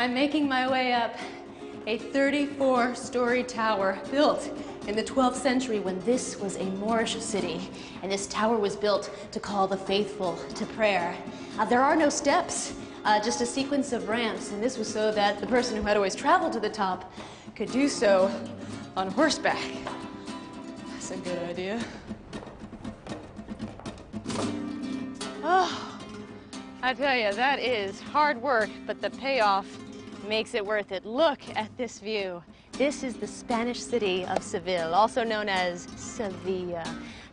I'm making my way up a 34-story tower built in the 12th century when this was a Moorish city. And this tower was built to call the faithful to prayer. There are no steps, just a sequence of ramps. And this was so that the person who had always traveled to the top could do so on horseback. That's a good idea. Oh, I tell you, that is hard work, but the payoff makes it worth it. Look at this view. This is the Spanish city of Seville, also known as Sevilla.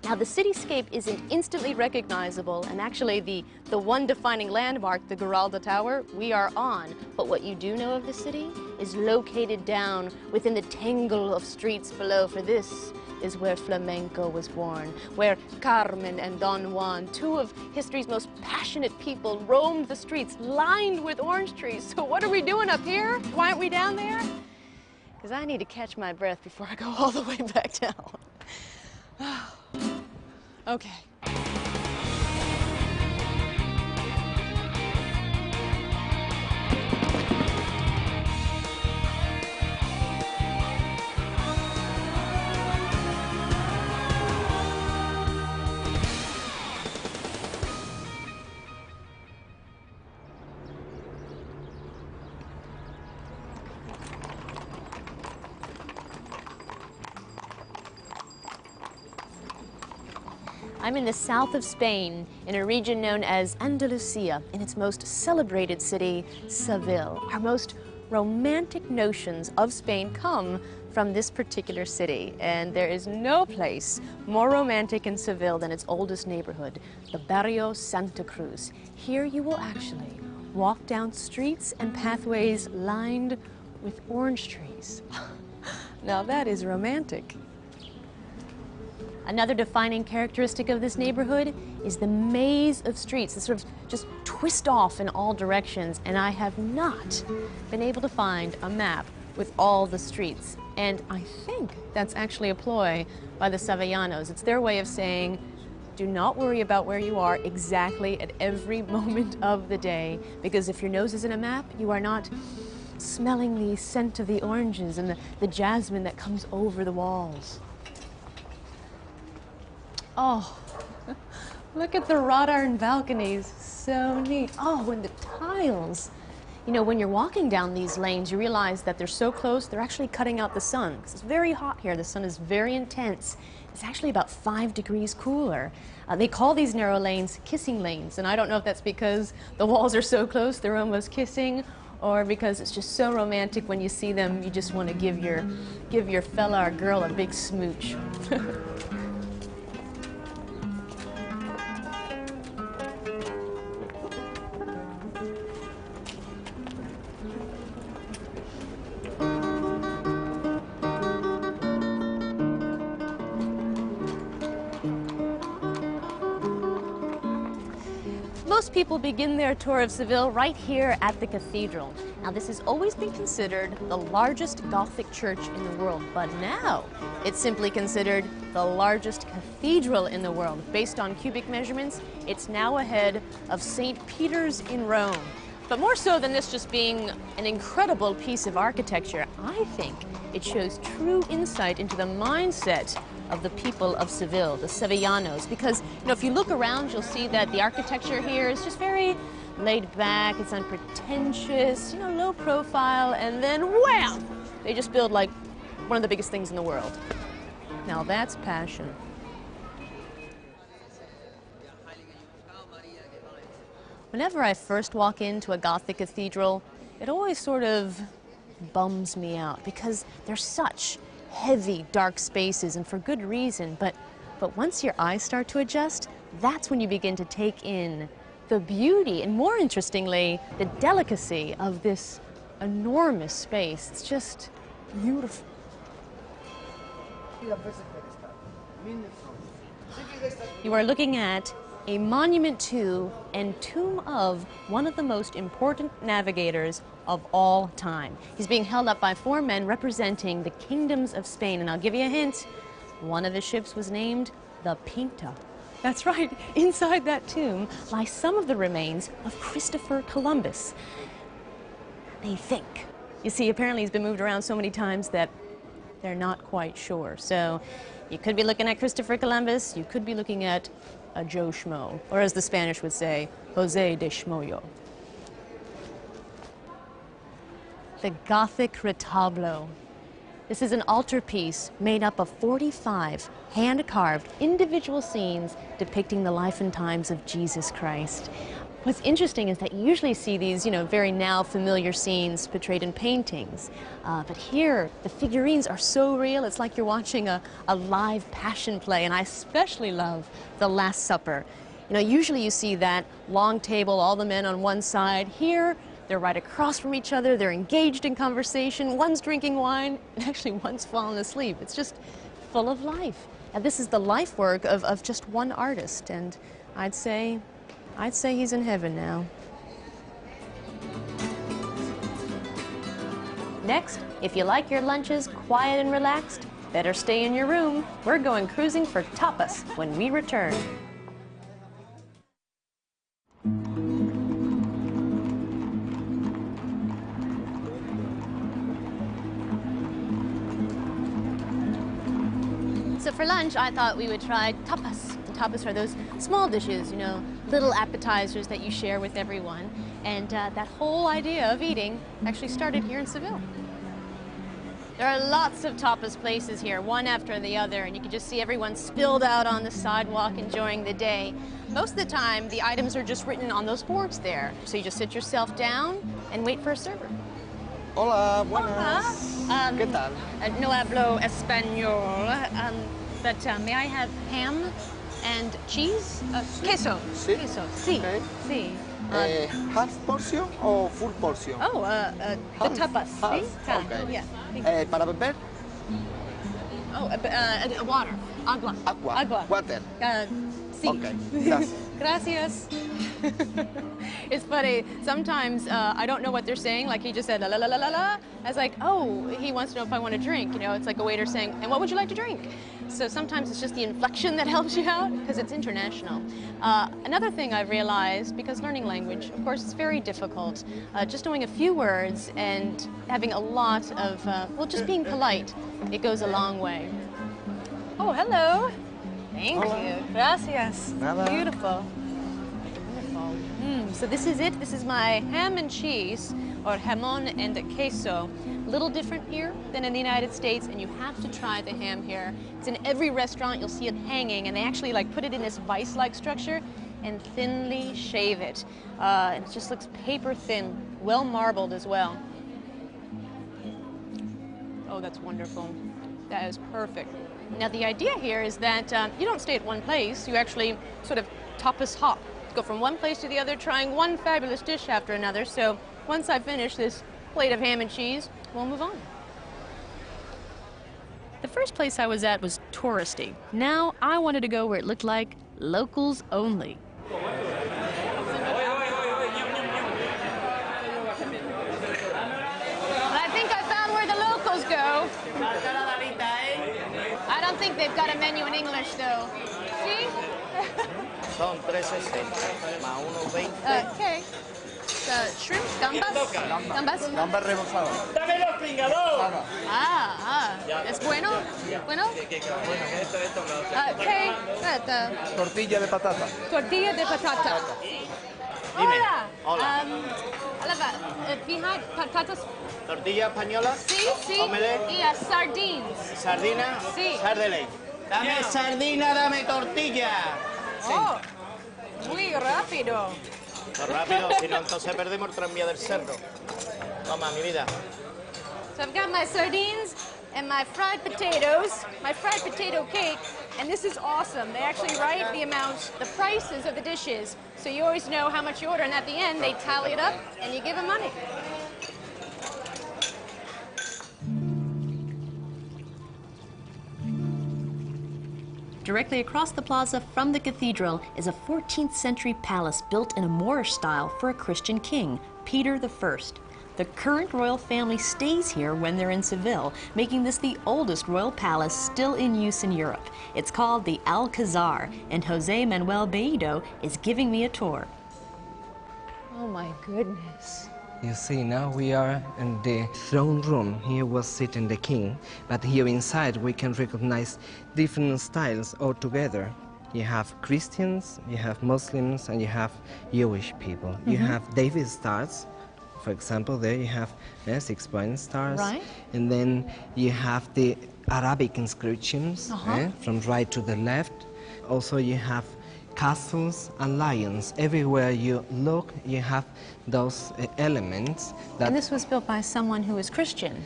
Now, the cityscape isn't instantly recognizable, and actually the one defining landmark, the Giralda Tower, we are on. But what you do know of the city is located down within the tangle of streets below, for this is where flamenco was born, where Carmen and Don Juan, two of history's most passionate people, roamed the streets lined with orange trees. So what are we doing up here? Why aren't we down there? Because I need to catch my breath before I go all the way back down. Okay. I'm in the south of Spain, in a region known as Andalusia, in its most celebrated city, Seville. Our most romantic notions of Spain come from this particular city, and there is no place more romantic in Seville than its oldest neighborhood, the Barrio Santa Cruz. Here you will actually walk down streets and pathways lined with orange trees. Now that is romantic. Another defining characteristic of this neighborhood is the maze of streets that sort of just twist off in all directions, and I have not been able to find a map with all the streets. And I think that's actually a ploy by the Sevillanos. It's their way of saying, do not worry about where you are exactly at every moment of the day, because if your nose is in a map, you are not smelling the scent of the oranges and the jasmine that comes over the walls. Oh, look at the wrought iron balconies, so neat. Oh, and the tiles. You know, when you're walking down these lanes, you realize that they're so close, they're actually cutting out the sun. 'Cause it's very hot here, the sun is very intense. It's actually about 5 degrees cooler. They call these narrow lanes kissing lanes, and I don't know if that's because the walls are so close, they're almost kissing, or because it's just so romantic when you see them, you just want to give your fella or girl a big smooch. Most people begin their tour of Seville right here at the Cathedral. Now, this has always been considered the largest Gothic church in the world, but now it's simply considered the largest cathedral in the world. Based on cubic measurements, it's now ahead of St. Peter's in Rome. But more so than this just being an incredible piece of architecture, I think it shows true insight into the mindset of the people of Seville, the Sevillanos, because, you know, if you look around, you'll see that the architecture here is just very laid back, it's unpretentious, you know, low profile, and then wham! They just build like one of the biggest things in the world. Now that's passion. Whenever I first walk into a Gothic cathedral, it always sort of bums me out because they're such heavy, dark spaces, and for good reason, but once your eyes start to adjust, that's when you begin to take in the beauty and, more interestingly, the delicacy of this enormous space. It's just beautiful. You are looking at a monument to and tomb of one of the most important navigators of all time. He's being held up by 4 men representing the kingdoms of Spain, and I'll give you a hint. One of his ships was named the Pinta. That's right, inside that tomb lie some of the remains of Christopher Columbus. they think. You see, apparently he's been moved around so many times that they're not quite sure. So you could be looking at Christopher Columbus, you could be looking at a Joe Schmo, or as the Spanish would say, Jose de Schmoyo. The Gothic Retablo. This is an altarpiece made up of 45 hand-carved individual scenes depicting the life and times of Jesus Christ. What's interesting is that you usually see these, very now familiar scenes portrayed in paintings. But here, the figurines are so real, it's like you're watching a live passion play, and I especially love the Last Supper. Usually you see that long table, all the men on one side. Here, they're right across from each other, they're engaged in conversation, one's drinking wine, and actually one's fallen asleep. It's just full of life. And this is the life work of just one artist, and I'd say he's in heaven now. Next, if you like your lunches quiet and relaxed, better stay in your room. We're going cruising for Tapas when we return. So for lunch, I thought we would try tapas. And tapas are those small dishes, little appetizers that you share with everyone. And that whole idea of eating actually started here in Seville. There are lots of tapas places here, one after the other, and you can just see everyone spilled out on the sidewalk enjoying the day. Most of the time, the items are just written on those boards there. So you just sit yourself down and wait for a server. Hola, buenas. ¿Qué tal? No hablo español, but may I have ham and cheese? Queso. Sí. Queso. Sí. Okay. Sí. Half portion or full portion? Oh, the tapas. Half. Sí? Okay. Yeah. Para beber? Oh, water. Agua. Agua. Agua. Water. Sí. Okay. Gracias. Gracias. It's funny. Sometimes I don't know what they're saying. Like he just said la la la la la la. I was like, oh, he wants to know if I want to drink. It's like a waiter saying, and what would you like to drink? So sometimes it's just the inflection that helps you out because it's international. Another thing I've realized, because learning language, of course, it's very difficult. Just knowing a few words and having a lot of, just being polite, it goes a long way. Oh, hello. Thank you. Gracias. Nada. Beautiful. Wonderful. So this is it. This is my ham and cheese, or jamón and queso. A little different here than in the United States, and you have to try the ham here. It's in every restaurant. You'll see it hanging, and they actually put it in this vice-like structure and thinly shave it. It just looks paper thin, well marbled as well. Oh, that's wonderful. That is perfect. Now the idea here is that you don't stay at one place, you actually sort of tapas hop. Go from one place to the other, trying one fabulous dish after another. So once I finish this plate of ham and cheese, we'll move on. The first place I was at was touristy. Now I wanted to go where it looked like locals only. I think I found where the locals go. I don't think they've got a menu in English, though. See? Son 3.60 más 1.20. Okay. Shrimp, gambas. Gambas. Gambas rebozadas. ¡Dame los pringados! ¿Es bueno? ¿Bueno? Okay. Tortilla de patata. Tortilla de patata. Dime. Hola. Hola. We had patatas. ¿Tortilla española? Sí, sí. Omelette. Y sardines. ¿Sardina? Sí. Sardeley. Dame sardina, dame tortilla. Oh, muy rápido. No rápido, si no entonces perdemos el tranvía del cerro. Toma, mi vida. So I've got my sardines and my fried potatoes, my fried potato cake, and this is awesome. They actually write the prices of the dishes, so you always know how much you order, and at the end they tally it up and you give them money. Directly across the plaza from the cathedral is a 14th century palace built in a Moorish style for a Christian king, Peter I. The current royal family stays here when they're in Seville, making this the oldest royal palace still in use in Europe. It's called the Alcazar, and Jose Manuel Bellido is giving me a tour. Oh my goodness. You see, now we are in the throne room. Here was sitting the king, but here inside we can recognize different styles altogether. You have Christians, you have Muslims, and you have Jewish people. You have David stars, for example, there you have 6-point stars. Right. And then you have the Arabic inscriptions from right to the left. Also you have castles and lions. Everywhere you look, you have those elements. And this was built by someone who was Christian.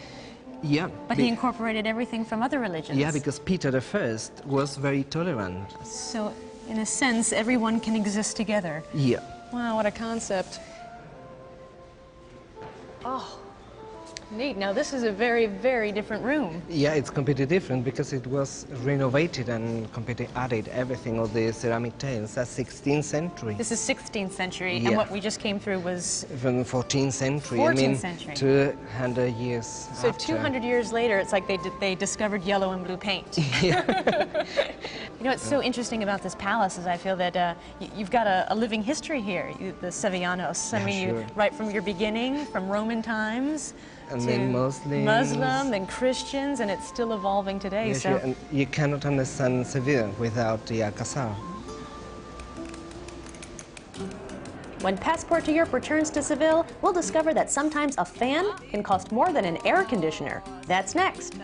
Yeah. But he incorporated everything from other religions. Yeah, because Peter I was very tolerant. So, in a sense, everyone can exist together. Yeah. Wow, what a concept. Oh, neat. Now, this is a very, very different room. Yeah, it's completely different because it was renovated and completely added everything, all the ceramic tiles. That's 16th century. This is 16th century, Yeah. and what we just came through was... From 14th century. 14th century. 200 years So after. 200 years later, it's like they discovered yellow and blue paint. Yeah. You know, what's so interesting about this palace is I feel that you've got a living history here, the Sevillanos. I mean, sure. right from your beginning, from Roman times, And to then Muslims. Muslim, then Christians, and it's still evolving today. Yes, So yeah, and you cannot understand Seville without the Alcazar. when Passport to Europe returns to Seville, we'll discover that sometimes a fan can cost more than an air conditioner. That's next.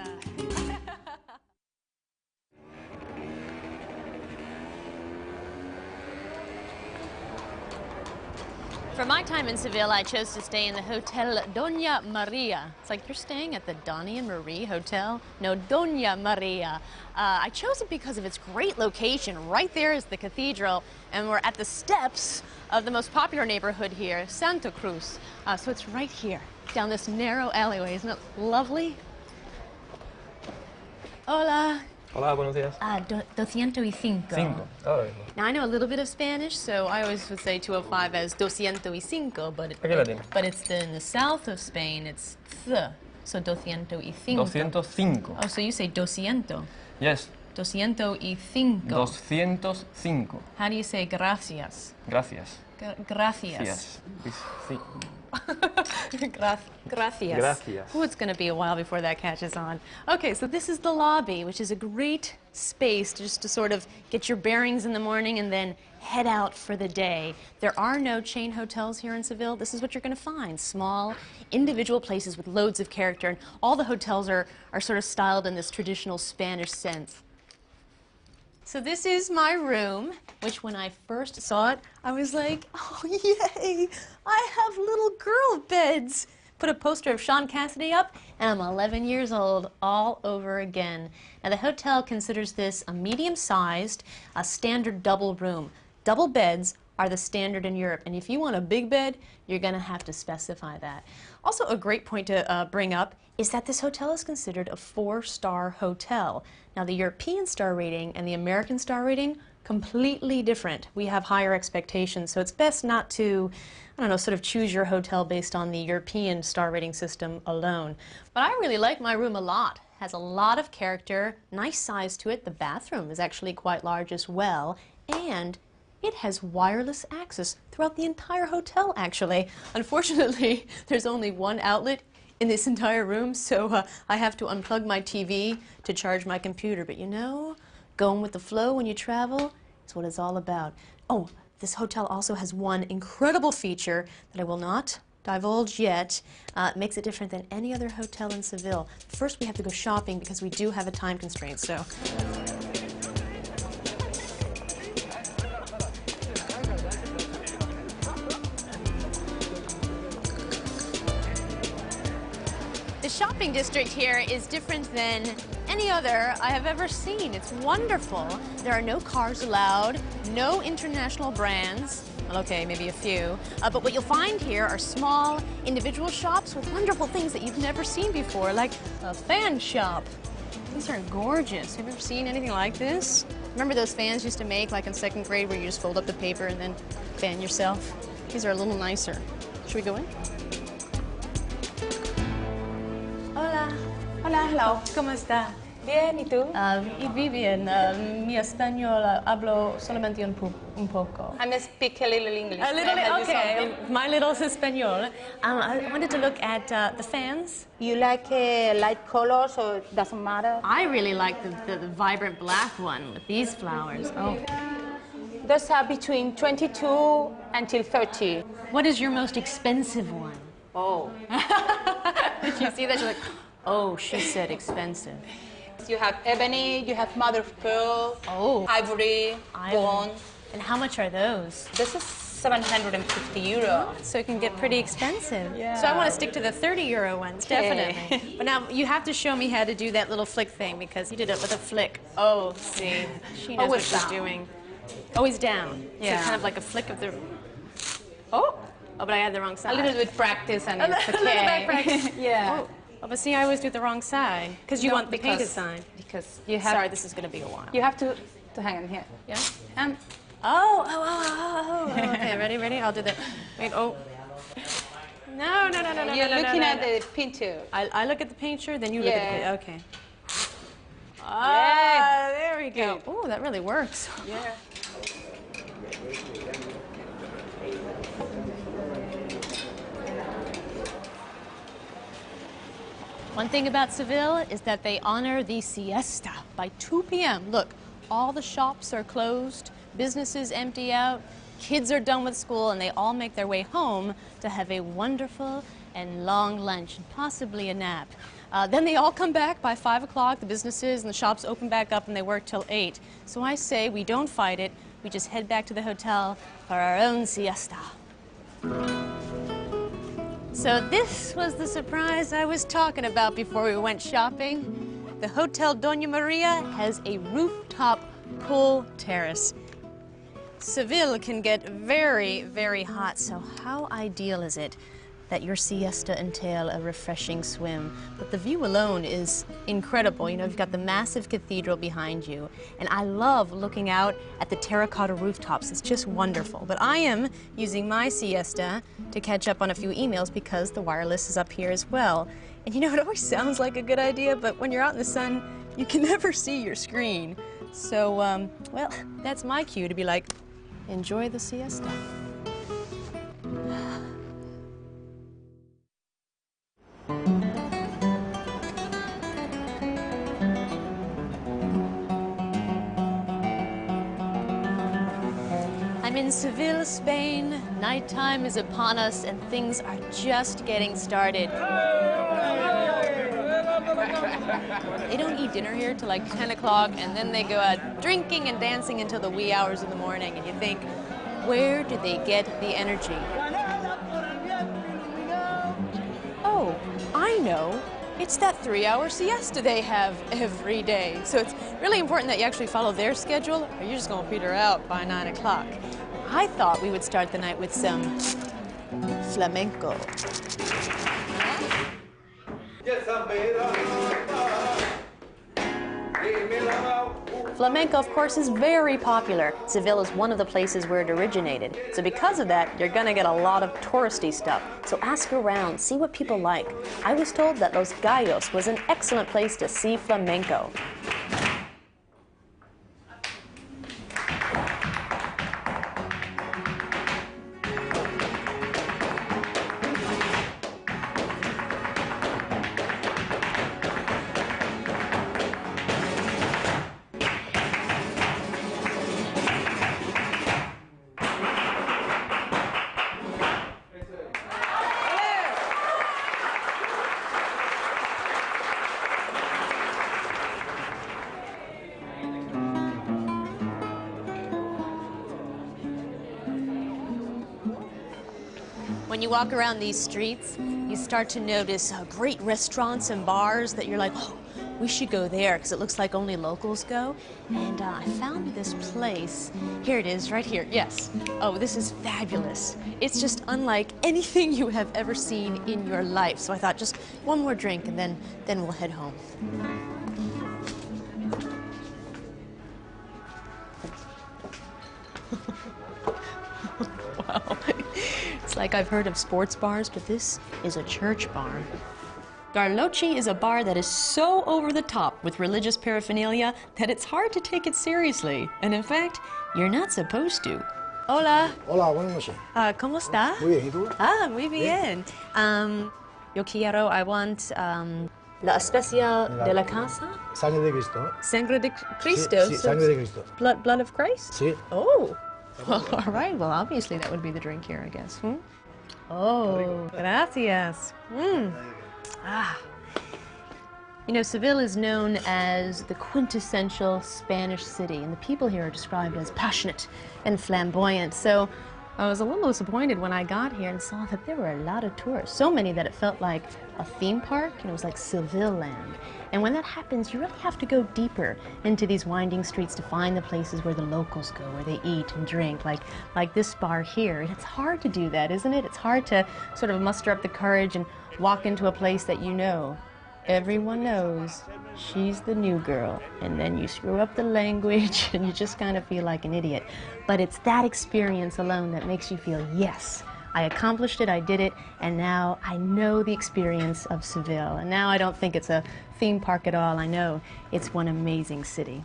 For my time in Seville, I chose to stay in the Hotel Dona Maria. It's like you're staying at the Donnie and Marie Hotel. No, Dona Maria. I chose it because of its great location. Right there is the cathedral, and we're at the steps of the most popular neighborhood here, Santa Cruz. So it's right here, down this narrow alleyway. Isn't it lovely? Hola. Hola, buenos días. 205. Ahora mismo. Now, I know a little bit of Spanish, so I always would say 205 as 205, Aquí la tiene. but it's in the south of Spain, it's th, so 205. 205. Oh, so you say 200. Yes. 205. 205. How do you say gracias? Gracias. Gracias. Yes. Sí. Gracias. Gracias. Ooh, it's going to be a while before that catches on. Okay, so this is the lobby, which is a great space just to sort of get your bearings in the morning and then head out for the day. There are no chain hotels here in Seville. This is what you're going to find, small, individual places with loads of character. And all the hotels are sort of styled in this traditional Spanish sense. So this is my room, which when I first saw it, I was like, oh, yay, I have little girl beds. Put a poster of Sean Cassidy up, and I'm 11 years old all over again. Now, the hotel considers this a medium-sized, a standard double room. Double beds are the standard in Europe, and if you want a big bed, you're going to have to specify that. Also, a great point to bring up is that this hotel is considered a 4-star hotel. Now, the European star rating and the American star rating, completely different. We have higher expectations, so it's best not to, I don't know, sort of choose your hotel based on the European star rating system alone. But I really like my room a lot. It has a lot of character, nice size to it. The bathroom is actually quite large as well, and it has wireless access throughout the entire hotel, actually. Unfortunately, there's only one outlet in this entire room, so I have to unplug my TV to charge my computer. But you know, going with the flow when you travel is what it's all about. Oh, this hotel also has one incredible feature that I will not divulge yet. It makes it different than any other hotel in Seville. First, we have to go shopping because we do have a time constraint, so. The shopping district here is different than any other I have ever seen. It's wonderful. There are no cars allowed, no international brands. Well, okay, maybe a few. But what you'll find here are small individual shops with wonderful things that you've never seen before, like a fan shop. These are gorgeous. Have you ever seen anything like this? Remember those fans you used to make, like in 2nd grade, where you just fold up the paper and then fan yourself? These are a little nicer. Should we go in? Hola. Hola, hello. ¿Cómo está? Bien, ¿y tú? Y bien, mi español hablo solamente un poco. I speak a little English. A little, Can I help you okay, something? my little español. I wanted to look at the fans. You like light colors or doesn't matter? I really like the vibrant black one with these flowers. Oh. Those are between 22 until 30. What is your most expensive one? Oh. Did you see that? She's like, oh, she said expensive. You have ebony, you have mother of pearl, ivory, bone. And how much are those? This is 750 euro. So it can get pretty expensive. Yeah. So I want to stick to the 30 euro ones, Okay. definitely. But now you have to show me how to do that little flick thing because you did it with a flick. Oh, see, she knows what Always she's down. doing. Always down. Yeah. So kind of like a flick of the. Oh, Oh, but I had the wrong side. a little bit practice and A it's little okay. bit practice. Yeah. Oh, but see, I always do the wrong side because you No, want the painted because- side. Because you have, Sorry, this is going to be a while. you have to hang on here. Yeah. And Oh. Okay, ready? I'll do the. Wait. Oh. No. you're no, looking no, at no. the picture. I look at the picture, then you look at the Yeah. okay. Ah, there we go. Oh, that really works. Yeah. One thing about Seville is that they honor the siesta by 2 p.m. Look, all the shops are closed, businesses empty out, kids are done with school, and they all make their way home to have a wonderful and long lunch and possibly a nap. Then they all come back by 5 o'clock. The businesses and the shops open back up and they work till 8. So I say we don't fight it. We just head back to the hotel for our own siesta. So this was the surprise I was talking about before we went shopping. The Hotel Dona Maria has a rooftop pool terrace. Seville can get very, very hot, so how ideal is it that your siesta entail a refreshing swim? But the view alone is incredible. You know, you've got the massive cathedral behind you, and I love looking out at the terracotta rooftops. It's just wonderful. But I am using my siesta to catch up on a few emails because the wireless is up here as well. And you know, it always sounds like a good idea, but when you're out in the sun, you can never see your screen. So, well, that's my cue to be like, enjoy the siesta. I'm in Seville, Spain. Nighttime is upon us and things are just getting started. They don't eat dinner here till like 10 o'clock and then they go out drinking and dancing until the wee hours of the morning, and you think, where do they get the energy? Oh, I know. It's that 3-hour siesta they have every day. So it's really important that you actually follow their schedule or you're just gonna peter out by 9 o'clock. I thought we would start the night with some flamenco. Flamenco, of course, is very popular. Seville is one of the places where it originated. So because of that, you're gonna get a lot of touristy stuff. So ask around, see what people like. I was told that Los Gallos was an excellent place to see flamenco. When you walk around these streets, you start to notice great restaurants and bars that you're like, oh, we should go there because it looks like only locals go. And I found this place. Here it is, right here. Yes. Oh, this is fabulous. It's just unlike anything you have ever seen in your life. So I thought just one more drink and then we'll head home. Wow. It's like I've heard of sports bars, but this is a church bar. Garlochi is a bar that is so over the top with religious paraphernalia that it's hard to take it seriously. And in fact, you're not supposed to. Hola. Hola, buenas noches. ¿Cómo está? Muy bien, ¿y tú? Muy bien. Yo quiero, I want la especial de la casa. Sangre de Cristo. Sangre de Cristo. Sí, sangre de Cristo. Blood of Christ? Sí. Oh. Well, all right. Well, obviously that would be the drink here, I guess. Oh, gracias. Ah. You know, Seville is known as the quintessential Spanish city, and the people here are described as passionate and flamboyant. So I was a little disappointed when I got here and saw that there were a lot of tourists, so many that it felt like a theme park, and it was like Seville land. And when that happens, you really have to go deeper into these winding streets to find the places where the locals go, where they eat and drink, like this bar here. And it's hard to do that, isn't it? It's hard to sort of muster up the courage and walk into a place that you know. Everyone knows she's the new girl, and then you screw up the language and you just kind of feel like an idiot. But it's that experience alone that makes you feel, yes, I accomplished it, I did it, and now I know the experience of Seville. And now I don't think it's a theme park at all. I know it's one amazing city.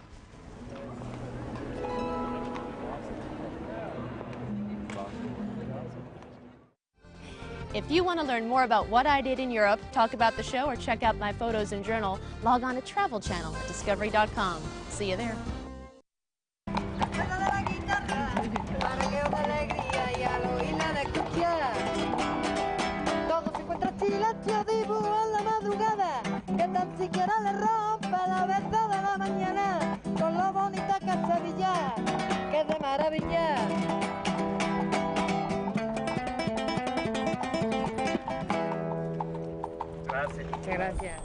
If you want to learn more about what I did in Europe, talk about the show, or check out my photos and journal, log on to Travel Channel at discovery.com. See you there. Gracias.